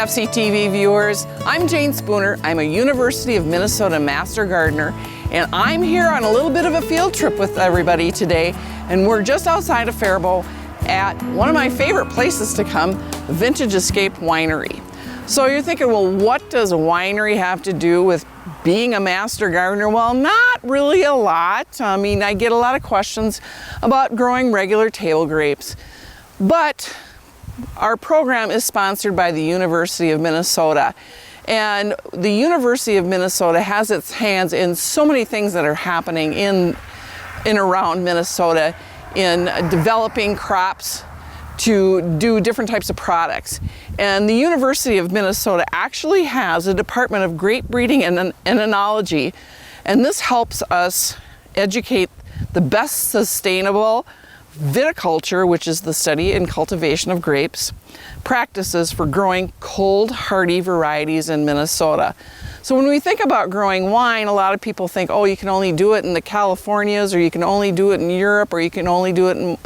FCTV viewers. I'm Jayne Spooner. I'm a University of Minnesota Master Gardener, and I'm here on a little bit of a field trip with everybody today, and we're just outside of Faribault at one of my favorite places to come, Vintage Escape Winery. So you're thinking, well, what does a winery have to do with being a master gardener? Well, not really a lot. I mean, I get a lot of questions about growing regular table grapes, but our program is sponsored by the University of Minnesota, and the University of Minnesota has its hands in so many things that are happening in around Minnesota in developing crops to do different types of products. And the University of Minnesota actually has a department of grape breeding and enology, and this helps us educate the best sustainable viticulture, which is the study and cultivation of grapes, practices for growing cold, hardy varieties in Minnesota. So when we think about growing wine, a lot of people think, oh, you can only do it in the Californias, or you can only do it in Europe, or you can only do it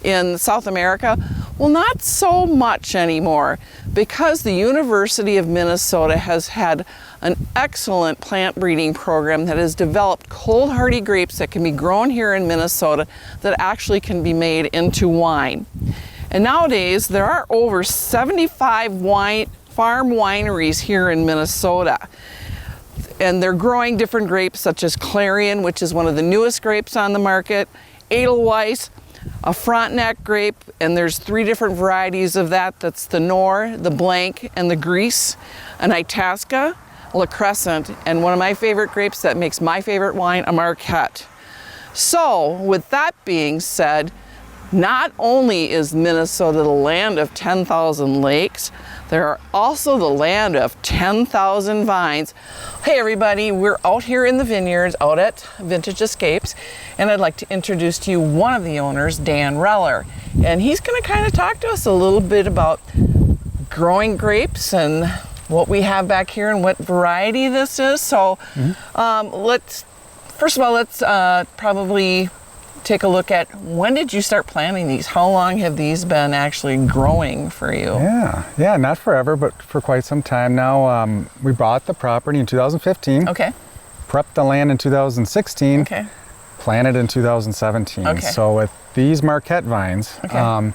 in South America. Well, not so much anymore, because the University of Minnesota has had an excellent plant breeding program that has developed cold hardy grapes that can be grown here in Minnesota that actually can be made into wine. And nowadays there are over 75 farm wineries here in Minnesota, and they're growing different grapes such as Clarion, which is one of the newest grapes on the market, Edelweiss, a Frontenac grape, and there's 3 different varieties of that. That's the Nor, the Blanc, and the Gris, an Itasca, La Crescent, and one of my favorite grapes that makes my favorite wine, a Marquette. So with that being said, not only is Minnesota the land of 10,000 lakes, there are also the land of 10,000 vines. Hey everybody, we're out here in the vineyards, out at Vintage Escapes, and I'd like to introduce to you one of the owners, Dan Reller. And he's gonna kind of talk to us a little bit about growing grapes and what we have back here and what variety this is. So let's probably take a look at, when did you start planting these? How long have these been actually growing for you? Yeah, not forever, but for quite some time now. We bought the property in 2015. Okay. Prepped the land in 2016. Okay. Planted in 2017. Okay. So with these Marquette vines, okay,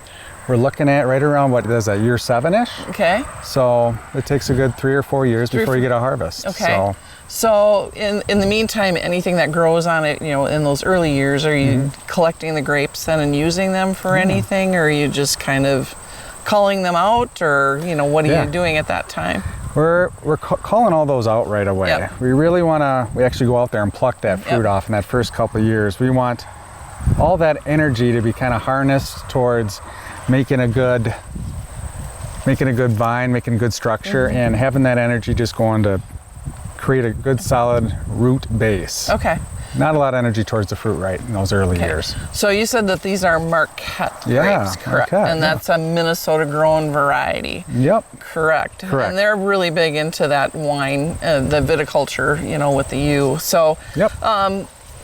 we're looking at right around, what is that, year 7-ish? Okay. So it takes a good 3 or 4 years before you get a harvest. Okay. So in the meantime, anything that grows on it, in those early years, are you collecting the grapes then and using them for anything, or are you just kind of culling them out, or what are you doing at that time? We're culling all those out right away. Yep. We really we actually go out there and pluck that fruit off in that first couple of years. We want all that energy to be kind of harnessed towards making a good vine, making good structure, and having that energy just going to create a good solid root base. Okay. Not a lot of energy towards the fruit right in those early years. So you said that these are Marquette grapes, correct? Marquette, and that's a Minnesota grown variety. Yep. Correct. And they're really big into that wine, the viticulture, with the U. So,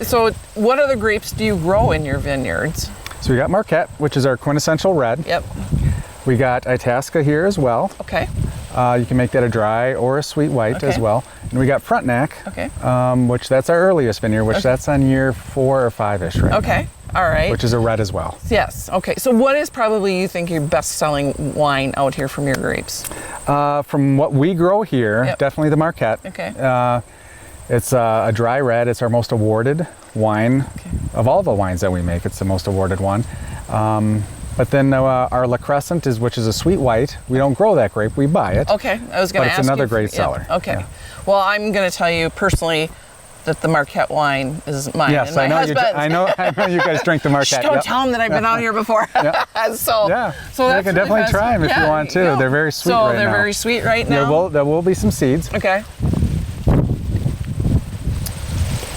so what other grapes do you grow in your vineyards? So we got Marquette, which is our quintessential red. Yep. We got Itasca here as well. Okay. You can make that a dry or a sweet white as well. And we got Frontenac, which that's our earliest vineyard, which that's on year 4 or 5-ish right now. Okay, all right. Which is a red as well. Yes, okay. So what is probably, you think, your best-selling wine out here from your grapes? From what we grow here, definitely the Marquette. Okay. It's a dry red. It's our most awarded wine. Of all the wines that we make, it's the most awarded one. But then our La Crescent, which is a sweet white. We don't grow that grape, we buy it. Okay, I was going to ask you. But it's another great seller. Okay. Yeah. Well, I'm going to tell you personally that the Marquette wine is mine. Yes, and my husband's. I know you guys drink the Marquette. Don't tell them that I've been out here before. So that's you can definitely try them if you want to. They're very sweet right now. So they're very sweet right now? There will be some seeds. Okay.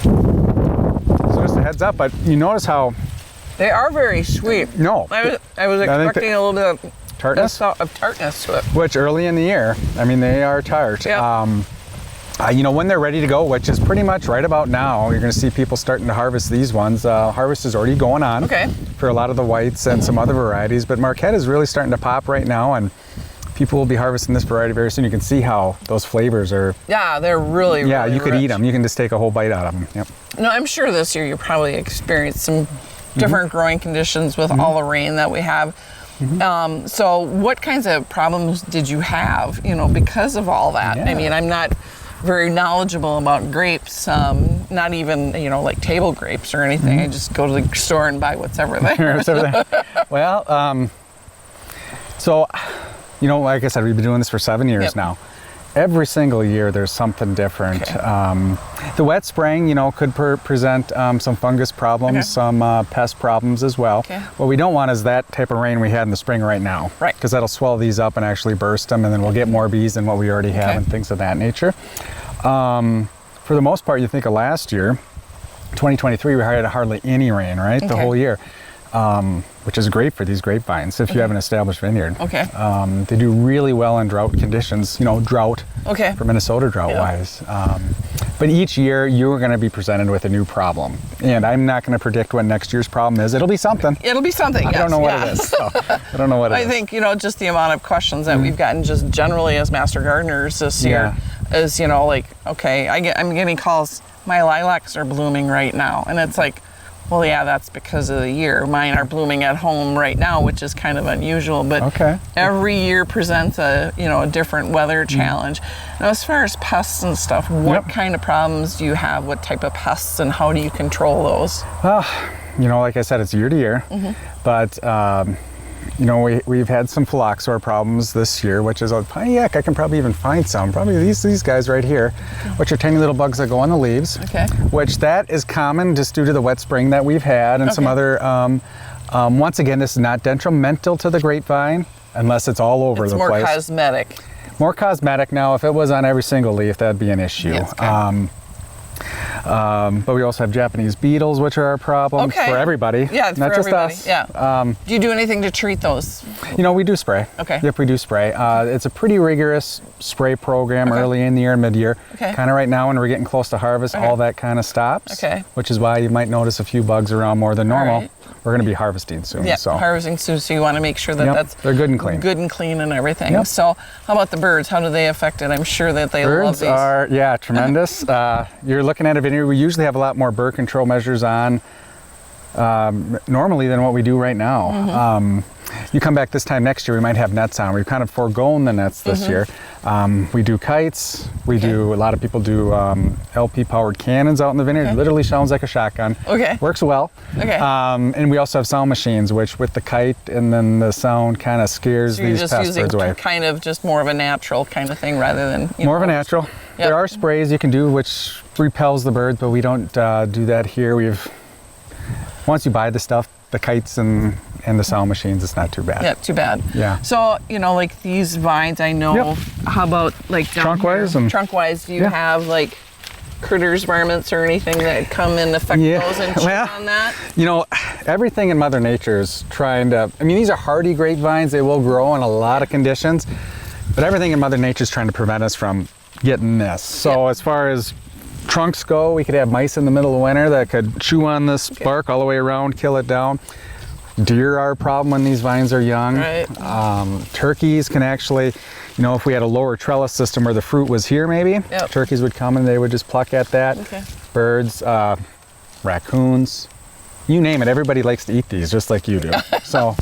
So just a heads up, but you notice how they are very sweet. No. I was expecting a little bit of tartness to it. Which early in the year, I mean, they are tart. Yeah. When they're ready to go, which is pretty much right about now, you're going to see people starting to harvest these ones. Harvest is already going on for a lot of the whites and some other varieties, but Marquette is really starting to pop right now, and people will be harvesting this variety very soon. You can see how those flavors are. Yeah, they're really, Yeah, really you could rich. eat them. You can just take a whole bite out of them. Yep. No, I'm sure this year you probably experienced some different growing conditions with all the rain that we have. So what kinds of problems did you have, because of all that? I Yeah. mean, I'm not very knowledgeable about grapes, not even, like table grapes or anything. I just go to the store and buy what's ever there. Well, so, like I said, we've been doing this for 7 years Yep. now. Every single year there's something different. Okay. The wet spraying, could present some fungus problems, Okay. some pest problems as well. Okay. What we don't want is that type of rain we had in the spring right now. Right. Because that'll swell these up and actually burst them, and then we'll get more bees than what we already have Okay. and things of that nature. For the most part, you think of last year, 2023, we had hardly any rain, right? The Okay. whole year. Which is great for these grapevines if you have an established vineyard. Okay. They do really well in drought conditions, drought Okay. for Minnesota drought-wise. But each year you're going to be presented with a new problem. And I'm not going to predict what next year's problem is. It'll be something. It'll be something, I yes. don't know what yeah. it is. So I don't know what it I is. think, just the amount of questions that we've gotten just generally as master gardeners this year is, okay, I'm getting calls, my lilacs are blooming right now. And it's like, well, yeah, that's because of the year. Mine are blooming at home right now, which is kind of unusual, but Okay. every year presents a different weather challenge. Now, as far as pests and stuff, what kind of problems do you have? What type of pests, and how do you control those? Like I said, it's year to year. But, we've had some phylloxera problems this year, which is, I can probably even find some. Probably these guys right here, which are tiny little bugs that go on the leaves. Okay. Which that is common just due to the wet spring that we've had and some other, once again, this is not detrimental to the grapevine unless it's all over It's the more place. cosmetic. More cosmetic. Now, if it was on every single leaf, that'd be an issue. Yes, okay. But we also have Japanese beetles, which are a problem for everybody. Yeah, it's not for just everybody. us. Yeah. Do you do anything to treat those? We do spray. Okay. Yep, we do spray. It's a pretty rigorous spray program early in the year and mid-year. Okay. Kind of right now when we're getting close to harvest, all that kind of stops. Okay. Which is why you might notice a few bugs around more than normal. right. We're going to be harvesting soon. Yeah, So. harvesting soon, so you want to make sure that that's they're good and clean. good and clean and everything. Yep. So how about the birds? How do they affect it? I'm sure that they love Birds these. are, tremendous. You're looking at a vineyard. We usually have a lot more bird control measures on normally than what we do right now. You come back this time next year, we might have nets on. We've kind of foregone the nets this year. We do kites. A lot of people do LP powered cannons out in the vineyard. It literally sounds like a shotgun. Okay. Works well. Okay. And we also have sound machines, which with the kite and then the sound kind of scares So you're these just pest using birds away. kind of just more of a natural kind of thing rather than More of a natural. Yep. There are sprays you can do which repels the birds, but we don't do that here. Once you buy the stuff, the kites and the sound machines, it's not too bad. Yeah, too bad. Yeah. So, like these vines, I know. Yep. How about like down Trunk-wise here? and- Trunk-wise, do you have like critters, varmints, or anything that come and affect those and chew on that? Everything in Mother Nature is trying to, these are hardy grapevines. They will grow in a lot of conditions, but everything in Mother Nature is trying to prevent us from getting this. So as far as trunks go, we could have mice in the middle of winter that could chew on this bark all the way around, kill it down. Deer are a problem when these vines are young. Right. Turkeys can actually, if we had a lower trellis system where the fruit was here maybe, turkeys would come and they would just pluck at that. Okay. Birds, raccoons, you name it. Everybody likes to eat these just like you do. So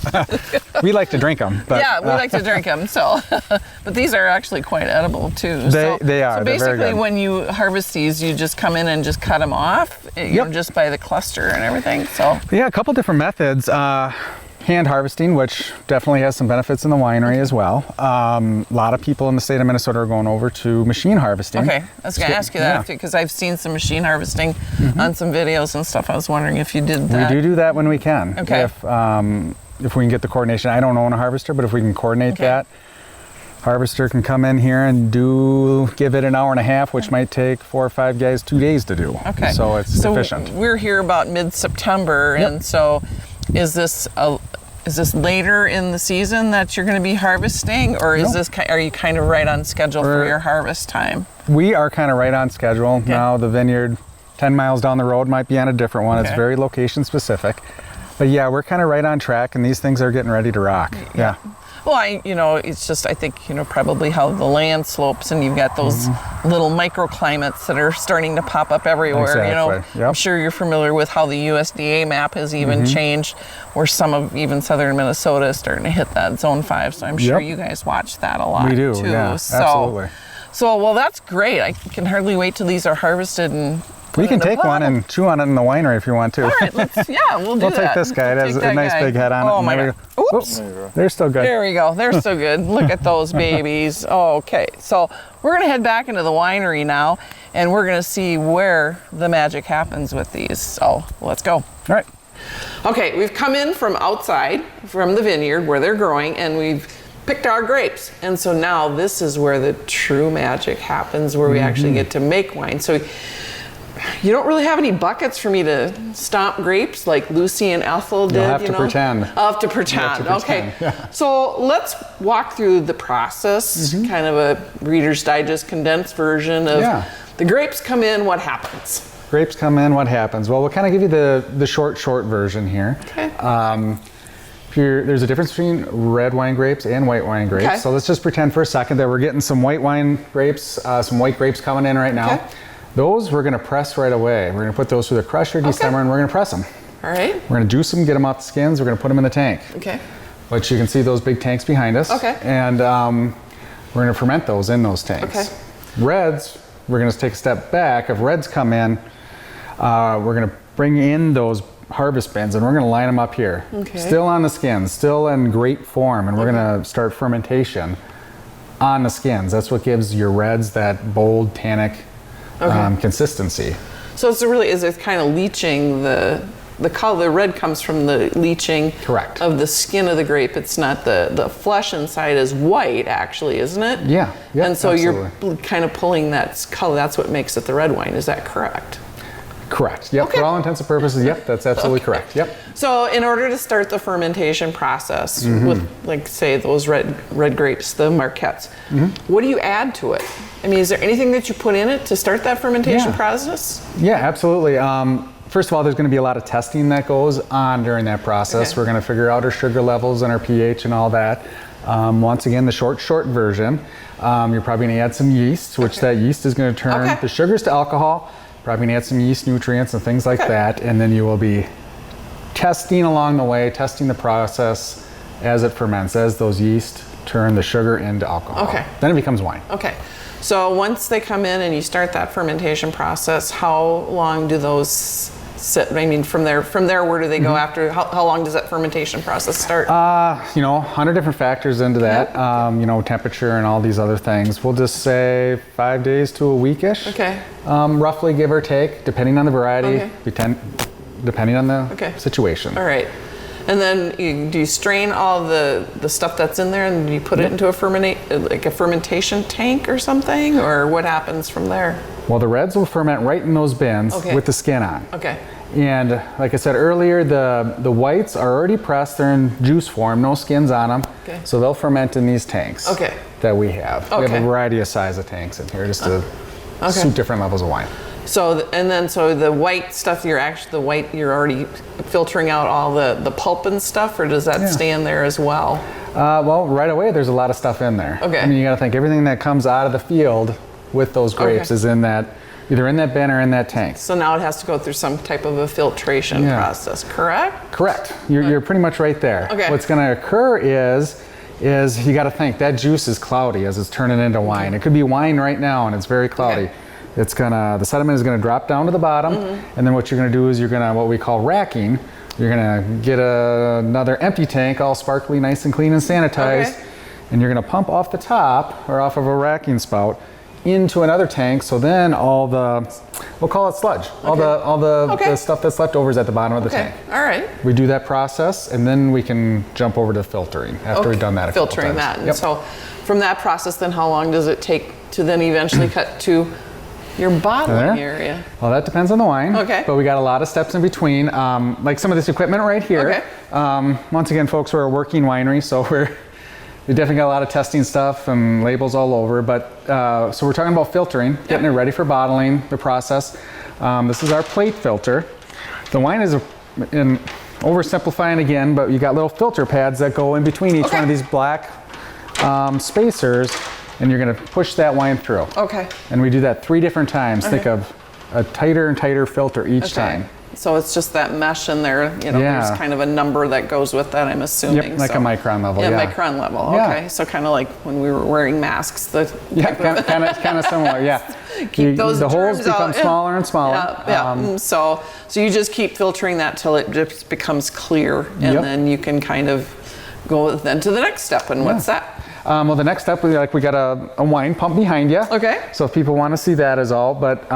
we like to drink them. But, yeah, we like to drink them. So, but these are actually quite edible too. They are. So They're very basically, good. when you harvest these, you just come in and just cut them off, just by the cluster and everything. So yeah, a couple different methods. Hand harvesting, which definitely has some benefits in the winery as well. A lot of people in the state of Minnesota are going over to machine harvesting. okay, I was going to ask you that because I've seen some machine harvesting on some videos and stuff. I was wondering if you did that. We do that when we can. Okay. If we can get the coordination. I don't own a harvester, but if we can coordinate that, harvester can come in here and give it an hour and a half, which might take 4 or 5 guys 2 days to do. Okay. So it's efficient. We're here about mid-September, and so is this later in the season that you're going to be harvesting, or are you kind of right on schedule for your harvest time? We are kind of right on schedule. Okay. Now the vineyard 10 miles down the road might be on a different one. Okay. It's very location specific. But yeah, we're kind of right on track, and these things are getting ready to rock. Yeah. Well, it's just, I think, probably how the land slopes, and you've got those little microclimates that are starting to pop up everywhere. Exactly. Yep. I'm sure you're familiar with how the USDA map has even changed, where some of even southern Minnesota is starting to hit that zone 5. So I'm sure you guys watch that a lot. We do, too. yeah, absolutely. So, well, that's great. I can hardly wait till these are harvested and We can take one and chew on it in the winery if you want to. All right, we'll do that. We'll take this guy. It has a nice big head on it. Oh my God. Oops. They're still good. There we go. They're so good. Look at those babies. Okay, so we're going to head back into the winery now, and we're going to see where the magic happens with these. So let's go. All right. Okay, we've come in from outside, from the vineyard where they're growing, and we've picked our grapes. And so now this is where the true magic happens, where we actually get to make wine. So you don't really have any buckets for me to stomp grapes like Lucy and Ethel did. You'll have to pretend. I'll have to pretend. Okay. Yeah. So let's walk through the process, kind of a Reader's Digest condensed version of the grapes come in, what happens? Grapes come in, what happens? Well, we'll kind of give you the short version here. Okay. There's a difference between red wine grapes and white wine grapes. Okay. So let's just pretend for a second that we're getting some white wine grapes, some white grapes coming in right now. Okay. Those we're going to press right away. We're going to put those through the crusher, destemmer, and we're going to press them. All right. We're going to juice them, get them off the skins. We're going to put them in the tank. Okay. Which you can see those big tanks behind us. Okay. And we're going to ferment those in those tanks. Okay. Reds, we're going to take a step back. If reds come in, we're going to bring in those harvest bins and we're going to line them up here. Okay. Still on the skins, still in grape form, and we're going to start fermentation on the skins. That's what gives your reds that bold, tannic consistency. So it's kind of leaching the color. The red comes from the leaching of the skin of the grape. It's not the flesh inside is white, actually, isn't it? Yeah. And so absolutely. You're kind of pulling that color. That's what makes it the red wine. Is that correct? Correct. Yep. Okay. For all intents and purposes, yep, that's absolutely correct. Yep. So in order to start the fermentation process with, like, say, those red grapes, the Marquettes, what do you add to it? I mean, is there anything that you put in it to start that fermentation process? Yeah, absolutely. First of all, there's going to be a lot of testing that goes on during that process. Okay. We're going to figure out our sugar levels and our pH and all that. Once again, the short version. You're probably going to add some yeast, which that yeast is going to turn the sugars to alcohol. Probably going to add some yeast nutrients and things like that. And then you will be testing along the way, testing the process as it ferments, as those yeast turn the sugar into alcohol. Okay. Then it becomes wine. Okay. So once they come in and you start that fermentation process, how long do those sit? I mean, from there, where do they go after? How long does that fermentation process start? 100 different factors into that. Temperature and all these other things. We'll just say 5 days to a weekish. Okay. Roughly, give or take, depending on the variety, depending on the situation. All right. And then do you strain all the stuff that's in there and you put it into a fermentation tank or something, or what happens from there? Well, the reds will ferment right in those bins with the skin on. Okay. And like I said earlier, the whites are already pressed. They're in juice form, no skins on them. Okay. So they'll ferment in these tanks that we have. We have a variety of size of tanks in here just to suit different levels of wine. So the white stuff, you're already filtering out all the pulp and stuff, or does that stay in there as well? Well, right away there's a lot of stuff in there. Okay. I mean, you got to think everything that comes out of the field with those grapes is in that, either in that bin or in that tank. So now it has to go through some type of a filtration process, correct? Correct. You're pretty much right there. Okay. What's going to occur is you got to think that juice is cloudy as it's turning into wine. It could be wine right now and it's very cloudy. Okay. The sediment is going to drop down to the bottom, and then what you're going to do is you're going to, what we call racking, you're going to get another empty tank, all sparkly, nice and clean and sanitized, and you're going to pump off the top, or off of a racking spout, into another tank, so then all the, we'll call it sludge, all the stuff that's left over is at the bottom of the tank. All right. We do that process, and then we can jump over to filtering after we've done that a couple filtering times. that. And so from that process, then how long does it take to then eventually cut to your bottling area? Well, that depends on the wine. Okay. But we got a lot of steps in between. Like some of this equipment right here. Okay. Once again, folks, we're a working winery, so we definitely got a lot of testing stuff and labels all over. But so we're talking about filtering, getting it ready for bottling, the process. This is our plate filter. The wine is in oversimplifying again, but you got little filter pads that go in between each one of these black spacers, and you're gonna push that wine through. Okay. And we do that 3 different times. Think of a tighter and tighter filter each time. So it's just that mesh in there, you know, there's kind of a number that goes with that, I'm assuming. Yep, like a micron level, yeah. Micron level, okay. So kind of like when we were wearing masks. Kind of similar, yeah. Keep those the holes germs become out. smaller and smaller. So you just keep filtering that till it just becomes clear, and then you can kind of go then to the next step, and what's that? Well, the next step, we got a wine pump behind you. Okay. So if people want to see that is all, but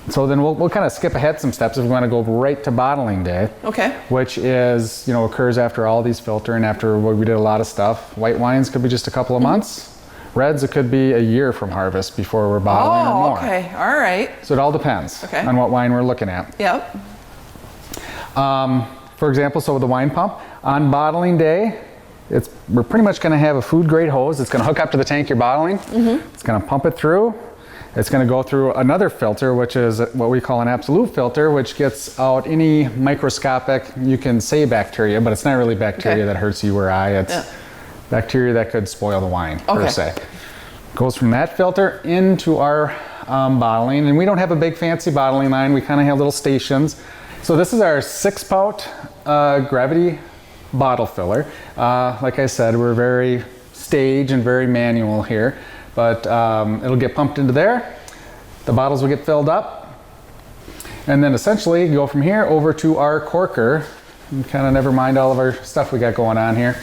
so then we'll kind of skip ahead some steps if we want to go right to bottling day. Okay. Which is, occurs after all these filtering, after we did a lot of stuff. White wines could be just a couple of months. Reds, it could be a year from harvest before we're bottling or more. Okay, all right. So it all depends on what wine we're looking at. Yep. For example, so with the wine pump, on bottling day, we're pretty much going to have a food grade hose. It's going to hook up to the tank you're bottling. It's going to pump it through. It's going to go through another filter, which is what we call an absolute filter, which gets out any microscopic, you can say bacteria, but it's not really bacteria that hurts you or I. It's bacteria that could spoil the wine, per se. Goes from that filter into our bottling, and we don't have a big fancy bottling line. We kind of have little stations. So this is our 6-pout gravity bottle filler. Like I said, we're very stage and very manual here. But it'll get pumped into there, the bottles will get filled up, and then essentially go from here over to our corker, and kind of never mind all of our stuff we got going on here.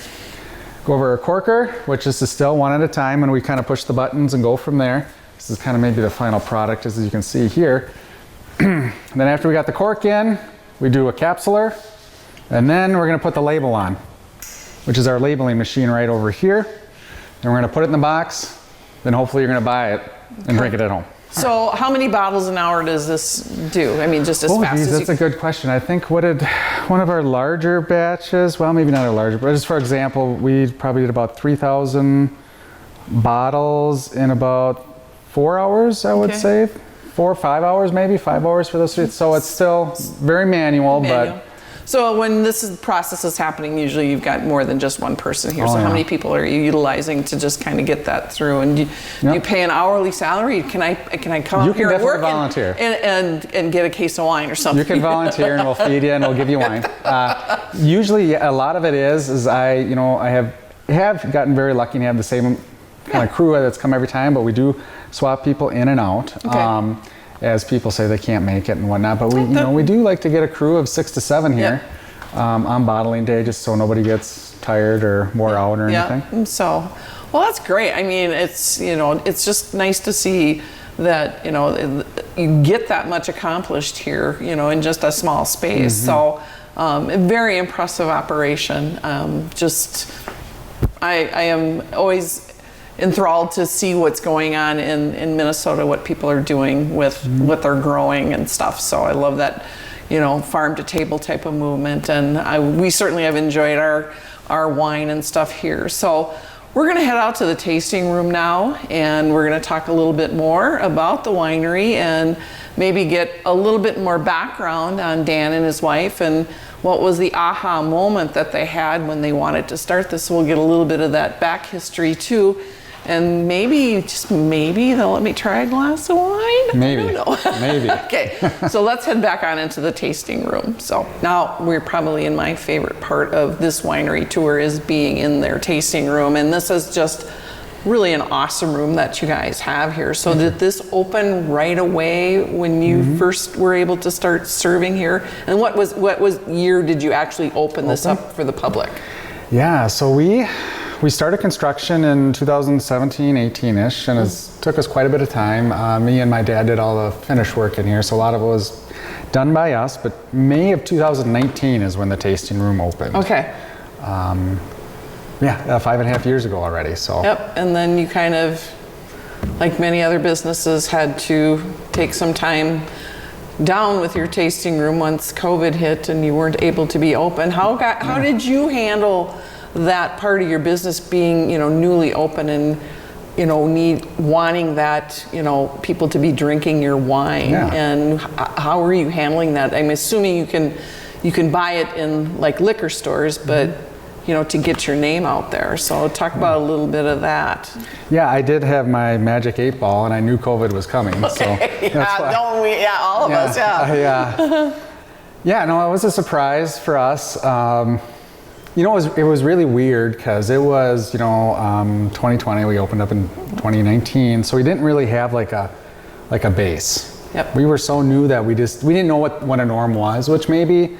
Go over our corker, which is distill one at a time, and we kind of push the buttons and go from there. This is kind of maybe the final product, as you can see here. Then after we got the cork in, we do a capsular, and then we're gonna put the label on, which is our labeling machine right over here. And we're gonna put it in the box, then hopefully you're going to buy it and drink it at home. So how many bottles an hour does this do? I mean, just as fast as that's a good question. I think one of our larger batches, well, maybe not our larger, but just for example, we probably did about 3,000 bottles in about 4 hours, I would say. 4 or 5 hours, maybe 5 hours for those 3. So it's still very manual. But so when this process is happening, usually you've got more than just one person here. So how many people are you utilizing to just kind of get that through? And you pay an hourly salary? Can I come out here and work volunteer. And get a case of wine or something? You can volunteer, and we'll feed you, and we'll give you wine. Usually, a lot of it is I have gotten very lucky and have the same kind of crew that's come every time, but we do swap people in and out. As people say they can't make it and whatnot, but we do like to get a crew of 6 to 7 here on bottling day, just so nobody gets tired or wore out or anything. So, well, that's great. I mean, it's it's just nice to see that you get that much accomplished here, in just a small space. So, a very impressive operation. I am always enthralled to see what's going on in Minnesota, what people are doing with what they're growing and stuff. So I love that, farm to table type of movement. And we certainly have enjoyed our wine and stuff here. So we're going to head out to the tasting room now, and we're going to talk a little bit more about the winery and maybe get a little bit more background on Dan and his wife and what was the aha moment that they had when they wanted to start this. So we'll get a little bit of that back history too. And maybe, just maybe, they'll let me try a glass of wine? Maybe. I don't know. Maybe. Okay, so let's head back on into the tasting room. So now we're probably in my favorite part of this winery tour, is being in their tasting room. And this is just really an awesome room that you guys have here. So did this open right away when you first were able to start serving here? And what year did you actually open this up for the public? Yeah, so we started construction in 2017, 18-ish, and it took us quite a bit of time. Me and my dad did all the finish work in here, so a lot of it was done by us, but May of 2019 is when the tasting room opened. Okay. 5.5 years ago already, so. Yep, and then you kind of, like many other businesses, had to take some time down with your tasting room once COVID hit and you weren't able to be open. How did you handle that part of your business, being newly open and wanting that people to be drinking your wine? And how are you handling that? I'm assuming you can buy it in like liquor stores, but to get your name out there. So talk about a little bit of that. Yeah, I did have my magic 8 ball, and I knew COVID was coming. Okay. So Don't we? Yeah, all of us. Yeah. Yeah, no, it was a surprise for us. It was really weird because it was 2020. We opened up in 2019, so we didn't really have like a base. Yep. We were so new that we didn't know what a norm was, which maybe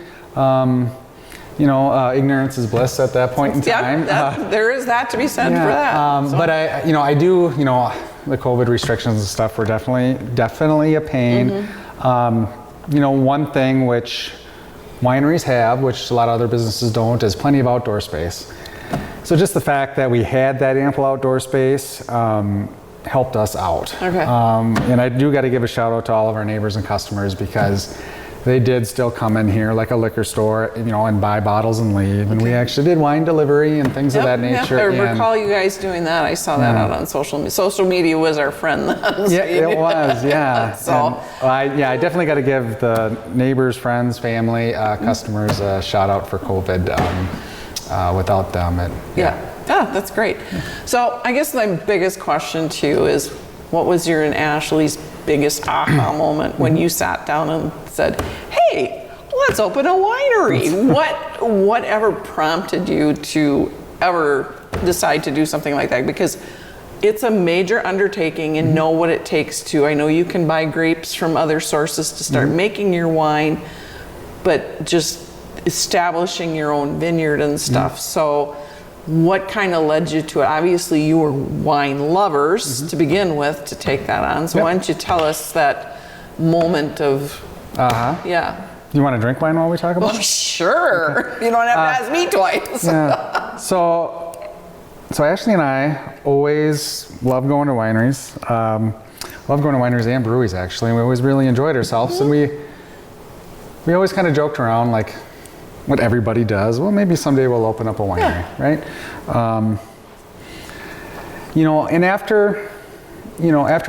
ignorance is bliss at that point in time. There is that to be said for that. But I do, the COVID restrictions and stuff were definitely a pain. One thing which wineries have, which a lot of other businesses don't, is plenty of outdoor space. So just the fact that we had that ample outdoor space helped us out. Okay. And I do got to give a shout out to all of our neighbors and customers, because they did still come in here like a liquor store, and buy bottles and leave. And we actually did wine delivery and things of that nature. I recall you guys doing that. I saw that out on social media. Social media was our friend then. Yeah, it was, yeah. So I definitely got to give the neighbors, friends, family, customers a shout out for COVID. Without them, that's great. So I guess my biggest question to you is, what was your and Ashley's biggest aha moment when you sat down and said, hey, let's open a winery? Whatever prompted you to ever decide to do something like that? Because it's a major undertaking, and know what it takes to. I know you can buy grapes from other sources to start making your wine, but just establishing your own vineyard and stuff. So what kind of led you to it? Obviously you were wine lovers to begin with to take that on. So why don't you tell us that moment of, You want to drink wine while we talk about it? Sure. Okay. You don't have to ask me twice. Yeah. So Ashley and I always love going to wineries. Love going to wineries and breweries, actually. We always really enjoyed ourselves. And we always kind of joked around, like, what everybody does. Well, maybe someday we'll open up a winery, right? And after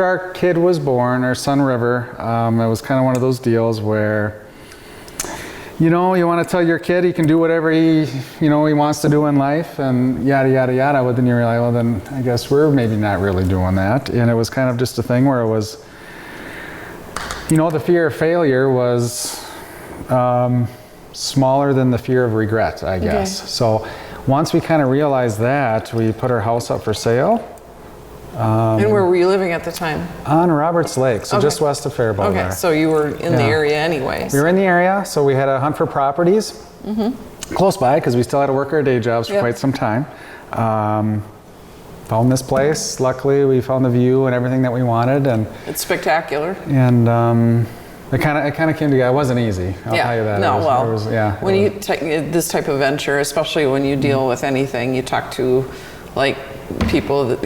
our kid was born, our son River, it was kind of one of those deals where, you want to tell your kid he can do whatever he wants to do in life, and yada, yada, yada. But then you realize, well, then I guess we're maybe not really doing that. And it was kind of just a thing where it was, the fear of failure was, smaller than the fear of regret, I guess. Okay. So once we kind of realized that, we put our house up for sale. And where were you living at the time? On Roberts Lake, so just west of Faribault. Okay, so you were in the area anyways. We were in the area, so we had to hunt for properties close by, because we still had to work our day jobs for quite some time. Found this place. Luckily, we found the view and everything that we wanted, and it's spectacular. And it kind of came together. It wasn't easy. I'll tell you that. When you take this type of venture, especially when you deal with anything, you talk to like people that,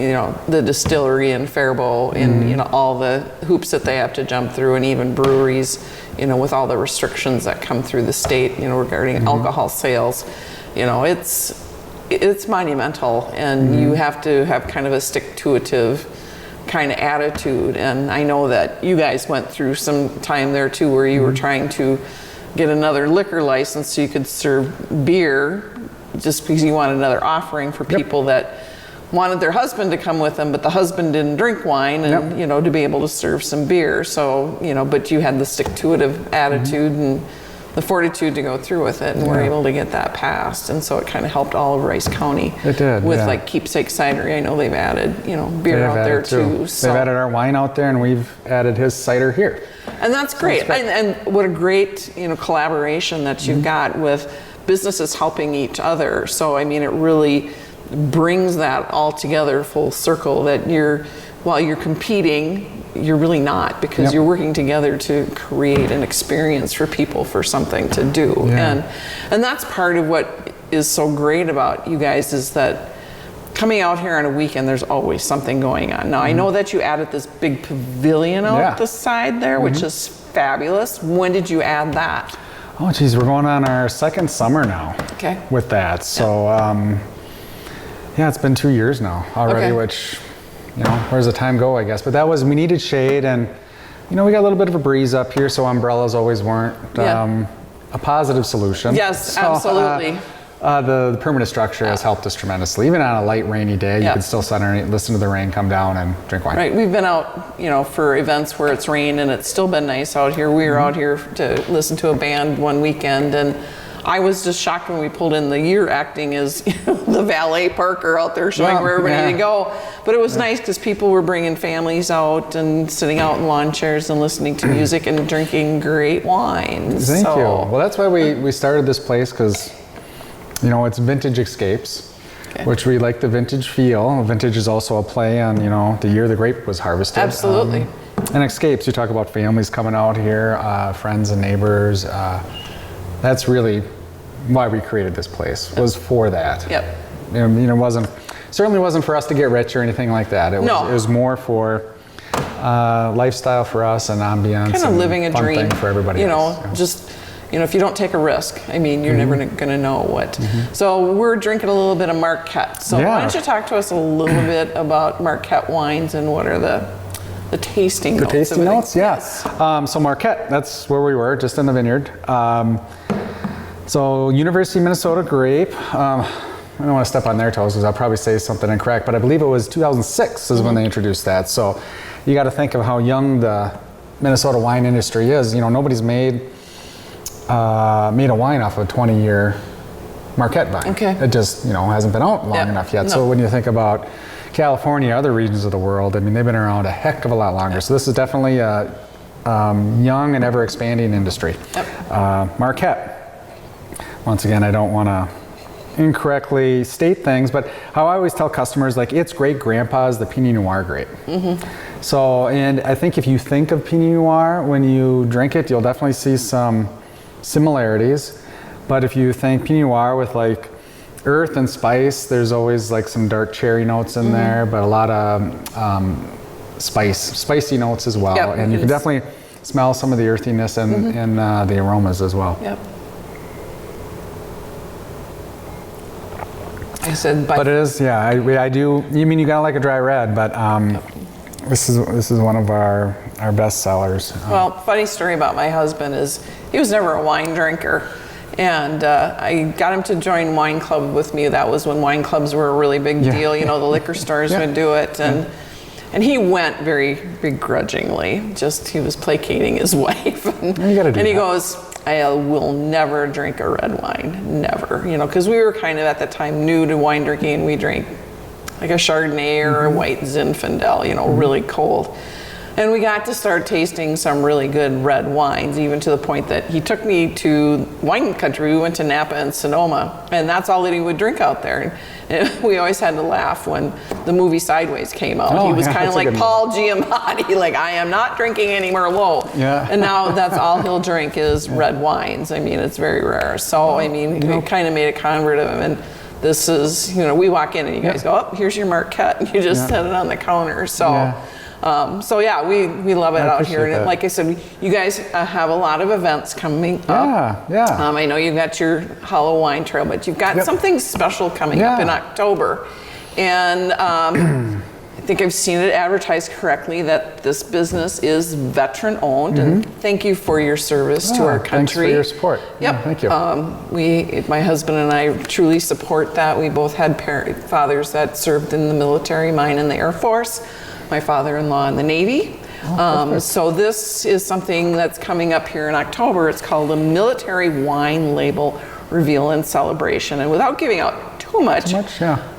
the distillery in Faribault, and all the hoops that they have to jump through, and even breweries, with all the restrictions that come through the state, regarding alcohol sales. It's monumental, and you have to have kind of a stick-to-itiveness kind of attitude. And I know that you guys went through some time there too, where you were trying to get another liquor license so you could serve beer, just because you wanted another offering for people that wanted their husband to come with them, but the husband didn't drink wine, and to be able to serve some beer. So but you had the stick-to-itiveness attitude and the fortitude to go through with it, and we're able to get that passed. And so it kind of helped all of Rice County. It did, with like Keepsake Cidery. I know they've added beer out there too. So they've added our wine out there, and we've added his cider here. And that's great. And what a great collaboration that you've got with businesses helping each other. So I mean, it really brings that all together full circle, that while you're competing, you're really not, because you're working together to create an experience for people, for something to do. And that's part of what is so great about you guys, is that coming out here on a weekend, there's always something going on. Now I know that you added this big pavilion out the side there, which is fabulous. When did you add that? Oh geez, we're going on our second summer now with that. So it's been 2 years now already, which where's the time go, I guess. But we needed shade, and we got a little bit of a breeze up here, so umbrellas always weren't a positive solution. Yes, absolutely. The permanent structure has helped us tremendously. Even on a light rainy day, you can still sit underneath, listen to the rain come down and drink wine. Right, we've been out, for events where it's rained and it's still been nice out here. We were out here to listen to a band one weekend, and I was just shocked when we pulled in. The year acting as the valet parker out there showing where everybody to go. But it was nice because people were bringing families out and sitting out in lawn chairs and listening to music and drinking great wines. Thank you. Well, that's why we started this place, because it's Vintage Escapes, which we like the vintage feel. Vintage is also a play on, the year the grape was harvested. Absolutely. And Escapes, you talk about families coming out here, friends and neighbors. That's really why we created this place, was for that. Yep. Certainly wasn't for us to get rich or anything like that. It was more for lifestyle for us and ambiance. Kind of living a dream thing for everybody else. Just if you don't take a risk, you're never going to know what. So we're drinking a little bit of Marquette. So why don't you talk to us a little bit about Marquette wines and what are the tasting notes? The tasting notes, yes. So Marquette, that's where we were, just in the vineyard. So University of Minnesota grape. I don't want to step on their toes because I'll probably say something incorrect, but I believe it was 2006 is when they introduced that. So you got to think of how young the Minnesota wine industry is. Nobody's made a wine off of a 20-year Marquette vine. Okay. It just, hasn't been out long enough yet. No. So when you think about California, other regions of the world, they've been around a heck of a lot longer. So this is definitely a young and ever expanding industry. Yep. Marquette. Once again, I don't want to incorrectly state things, but how I always tell customers, it's great grandpa's the Pinot Noir grape. So, and I think if you think of Pinot Noir when you drink it, you'll definitely see some similarities. But if you think Pinot Noir with earth and spice, there's always some dark cherry notes in there, but a lot of spicy notes as well. Yep, and you can definitely smell some of the earthiness and the aromas as well. Yep. I said, but it is, I do. You gotta like a dry red, but this is one of our best sellers. Well, funny story about my husband is he was never a wine drinker, and I got him to join wine club with me. That was when wine clubs were a really big deal. The liquor stores would do it, and he went very begrudgingly. Just he was placating his wife, and he goes, I will never drink a red wine, never. Because we were kind of at the time new to wine drinking, and we drank like a Chardonnay or a white Zinfandel, really cold. And we got to start tasting some really good red wines, even to the point that he took me to wine country. We went to Napa and Sonoma, and that's all that he would drink out there. And we always had to laugh when the movie Sideways came out. He was kind of like Paul Giamatti, I am not drinking any Merlot. And now that's all he'll drink is red wines. It's very rare. So, we kind of made a convert of him. And this is, we walk in and you guys go, oh, here's your Marquette. And you just set it on the counter. So. We love it out here. And like I said, you guys have a lot of events coming up. I know you've got your Hollow Wine Trail, but you've got something special coming up in October. And I think I've seen it advertised correctly that this business is veteran owned. And thank you for your service to our country. Thanks for your support. Yep. Thank you. My husband and I truly support that. We both had fathers that served in the military, mine in the Air Force. My father-in-law in the Navy. So this is something that's coming up here in October. It's called a Military Wine Label Reveal and Celebration. And without giving out too much,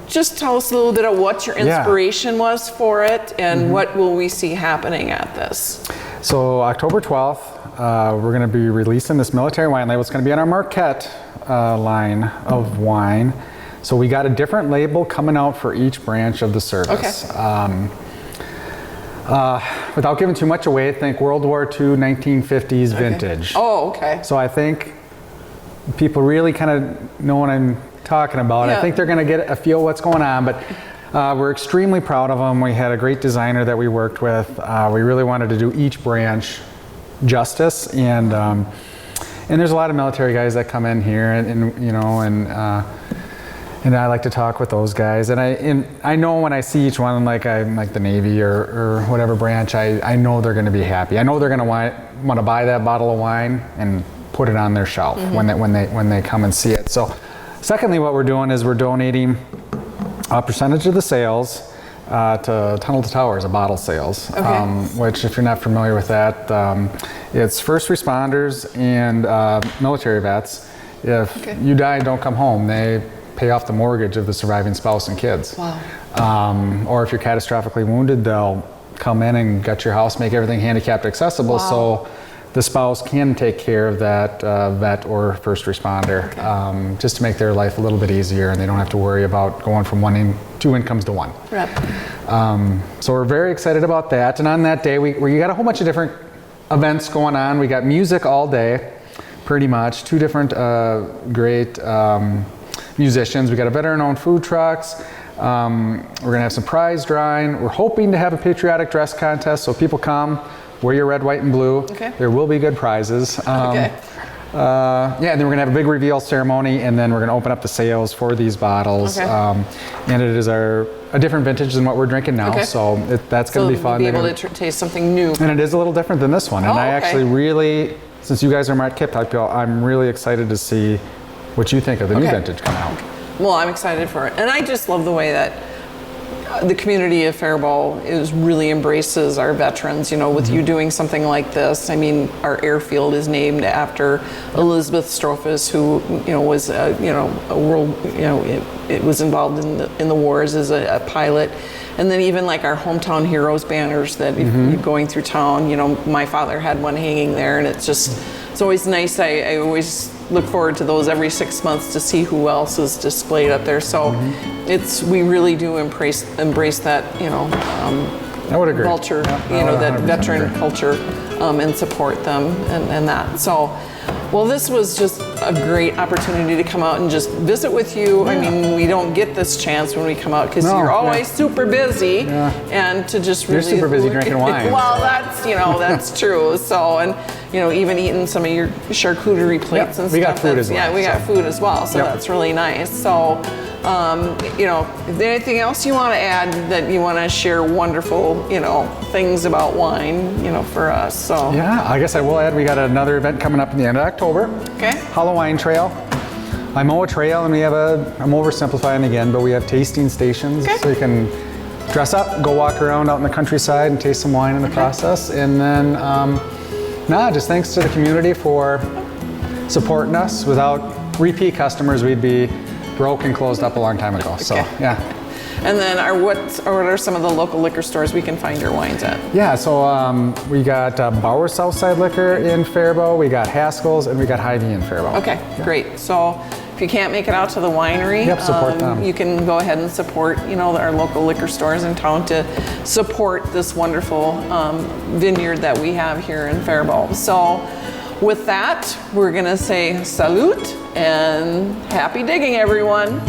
just tell us a little bit of what your inspiration was for it and what will we see happening at this. So October 12th, we're going to be releasing this military wine label. It's going to be on our Marquette line of wine. So we got a different label coming out for each branch of the service. Without giving too much away, think World War II, 1950s vintage. Oh, okay. So I think people really kind of know what I'm talking about. I think they're going to get a feel what's going on, but we're extremely proud of them. We had a great designer that we worked with. We really wanted to do each branch justice, and there's a lot of military guys that come in here, and I like to talk with those guys, and I know when I see each one, like the Navy or whatever branch, I know they're going to be happy. I know they're going to want to buy that bottle of wine and put it on their shelf when they come and see it. So, secondly, what we're doing is we're donating a percentage of the sales to Tunnel to Towers, a bottle sales, which, if you're not familiar with that, it's first responders and military vets. If you die, don't come home, they pay off the mortgage of the surviving spouse and kids. Wow. Or if you're catastrophically wounded, they'll come in and gut your house, make everything handicapped accessible, so the spouse can take care of that vet or first responder, just to make their life a little bit easier, and they don't have to worry about going from two incomes to one. So we're very excited about that. And on that day, we got a whole bunch of different events going on. We got music all day, pretty much. 2 different great musicians. We got a veteran-owned food trucks. We're gonna have some prize drawing. We're hoping to have a patriotic dress contest, so people come, wear your red, white, and blue. There will be good prizes. And then we're gonna have a big reveal ceremony, and then we're gonna open up the sales for these bottles. And it is a different vintage than what we're drinking now, so that's gonna be fun. We'll be able to taste something new. And it is a little different than this one. And I actually really, since you guys are Marquette people, I'm really excited to see what you think of the new vintage coming out. Well, I'm excited for it. And I just love the way that the community of Faribault really embraces our veterans, with you doing something like this. I mean, our airfield is named after Elizabeth Strophus, who, was, a world, it was involved in the wars as a pilot. And then even like our hometown heroes banners that going through town, my father had one hanging there, and it's always nice. I always look forward to those every 6 months to see who else is displayed up there. So we really do embrace that, I would agree. Culture, that veteran culture, and support them and that. So, well, this was just a great opportunity to come out and just visit with you. I mean, we don't get this chance when we come out because you're always super busy, and to just really. You're super busy drinking wine. Well, that's that's true. So, and even eating some of your charcuterie plates and stuff. We got food as well. Yeah, we got food as well. So that's really nice. So, is there anything else you want to add that you want to share wonderful, things about wine, for us? So yeah, I guess I will add, we got another event coming up in the end of October. Halloween Trail. I mow a trail, and we have I'm oversimplifying again, but we have tasting stations, so you can dress up, go walk around out in the countryside and taste some wine in the process. And then, just thanks to the community for supporting us. Without repeat customers, we'd be broke and closed up a long time ago. So And then what are some of the local liquor stores we can find your wines at? Yeah, so we got Bauer Southside Liquor in Faribault, we got Haskell's, and we got Hy-Vee in Faribault. Okay, great. So if you can't make it out to the winery, support them. You can go ahead and support, our local liquor stores in town to support this wonderful vineyard that we have here in Faribault. So with that, we're gonna say salute and happy digging, everyone.